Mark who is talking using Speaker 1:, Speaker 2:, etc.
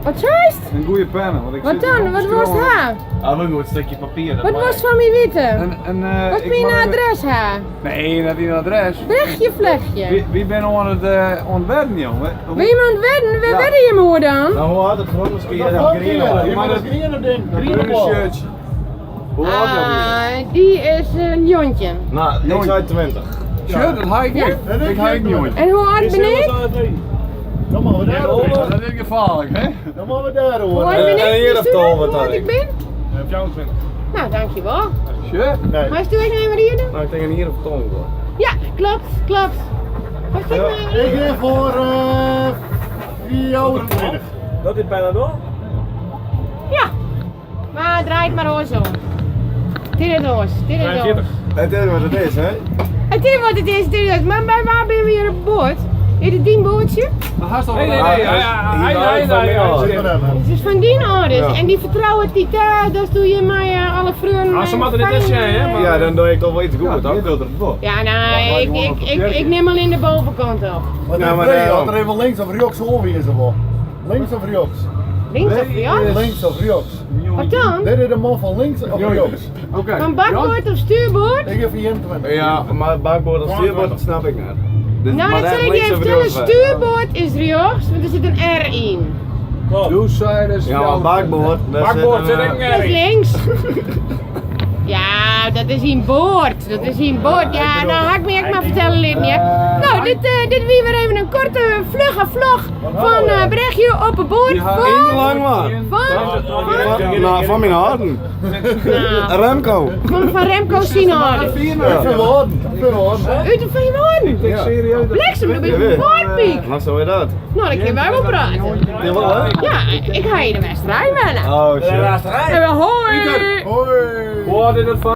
Speaker 1: Wat juist?
Speaker 2: Een goede pen.
Speaker 1: Wat dan? Wat was het haar?
Speaker 3: Ah, maar goed, een stukje papier.
Speaker 1: Wat was het van mijn witte? Wat
Speaker 2: ik
Speaker 1: ben je
Speaker 2: mag
Speaker 1: adres haar?
Speaker 2: Nee, dat is een adres.
Speaker 1: Vlechtje, vlechtje.
Speaker 2: Wie ben aan het ontwerpen, jongen?
Speaker 1: Wil je me ontwedden? Waar wedden je me hoor dan?
Speaker 3: Nou, hoe had het gewoon misschien?
Speaker 4: Dat
Speaker 3: Ja,
Speaker 4: vond
Speaker 3: green
Speaker 4: je,
Speaker 3: al.
Speaker 4: je
Speaker 2: maar
Speaker 4: moet
Speaker 2: dat-
Speaker 4: een groene ding,
Speaker 2: Een
Speaker 4: groene
Speaker 2: groene
Speaker 4: bal.
Speaker 2: shirtje. Hoe oud ben je?
Speaker 1: Die is een jontje.
Speaker 3: Nou, ik zei 20.
Speaker 2: Shirt, dat haak ik
Speaker 1: Ja.
Speaker 2: niet. Ik haak niet, jongen.
Speaker 1: En hoe oud ben ik?
Speaker 4: Dan mogen we daar horen.
Speaker 2: Dat is gevaarlijk, hè?
Speaker 4: Dan mogen we daar
Speaker 1: Hoe
Speaker 4: horen.
Speaker 1: oud ben ik?
Speaker 3: En hier
Speaker 1: Wist
Speaker 3: op
Speaker 1: u
Speaker 3: de
Speaker 1: dat,
Speaker 3: hol,
Speaker 1: hoe
Speaker 3: wat
Speaker 1: oud
Speaker 3: had
Speaker 1: ik
Speaker 3: ik?
Speaker 1: ben?
Speaker 3: 24.
Speaker 1: Nou, dankjewel.
Speaker 2: Shirt?
Speaker 4: Nee.
Speaker 1: Maar stuur ik nou even hier doen?
Speaker 3: Nou, ik denk hier op de tong.
Speaker 1: Ja, klopt. Wat geef me
Speaker 4: Ik ga voor 24.
Speaker 3: Dat is bijna door?
Speaker 1: Ja. Maar draai het maar hoors om. Dit is ons.
Speaker 3: Het is wat het is, hè?
Speaker 1: Het is wat het is, dit is. Maar bij waar ben we hier op boord? Is het die bootje?
Speaker 2: Nee.
Speaker 1: Het is van die ouders. En die vertrouwen die daar, dus doe je mij alle vrouwen.
Speaker 5: Als ze maar dit is, hè? Maar
Speaker 3: Ja, dan doe ik toch wel iets
Speaker 2: Ja,
Speaker 3: goed,
Speaker 2: dat
Speaker 3: toch?
Speaker 2: wil er voor.
Speaker 1: Ja, nou, ik neem alleen de bovenkant op.
Speaker 4: Wat
Speaker 3: Ja,
Speaker 4: is
Speaker 3: maar
Speaker 4: vrij?
Speaker 3: daarom.
Speaker 4: Had er even links of rechts overwezen wel. Links of rechts?
Speaker 1: Links of rechts?
Speaker 4: Links of rechts?
Speaker 1: Wat dan?
Speaker 4: Dit is de man van links of rechts?
Speaker 2: Oké.
Speaker 1: Van bakboord of stuurboord?
Speaker 4: Ik geef 24.
Speaker 3: Ja, maar bakboord of stuurboord, dat snap ik niet. Dus,
Speaker 1: Nou,
Speaker 3: maar
Speaker 1: dat
Speaker 3: echt
Speaker 1: zeg ik
Speaker 3: links
Speaker 1: je
Speaker 3: of
Speaker 1: vertellen,
Speaker 3: rechts, hè?
Speaker 1: stuurboord is rechts, want er zit een R in.
Speaker 2: Doe zijdes.
Speaker 3: Ja, maar bakboord, daar
Speaker 5: bakboord
Speaker 3: zit
Speaker 5: zit
Speaker 3: een,
Speaker 5: ik
Speaker 1: Dat is
Speaker 5: niet.
Speaker 1: links. Ja, dat is een boord. Dat is een boord. Ja, nou ga ik me echt maar vertellen, Lidnie. Nou, dit wie weer even een korte, vlugge vlog van berichtje op een boord
Speaker 3: Eén
Speaker 1: van...
Speaker 3: lang man. Van mijn harten.
Speaker 1: Nou,
Speaker 3: Remco.
Speaker 1: van Remco Sinard.
Speaker 4: Ik vind worden.
Speaker 1: Uit de Veenhoorn.
Speaker 2: Ik serieus.
Speaker 1: Bliksem, dan ben je een boordpiek.
Speaker 3: Wat zo is dat?
Speaker 1: Nou, dan kunnen wij wel praten.
Speaker 3: Ja, wat hè?
Speaker 1: Ja, ik ga je de wedstrijd willen.
Speaker 3: Oh shit.
Speaker 1: En we hoi!
Speaker 4: Hoi.
Speaker 5: Hoe had dit het van?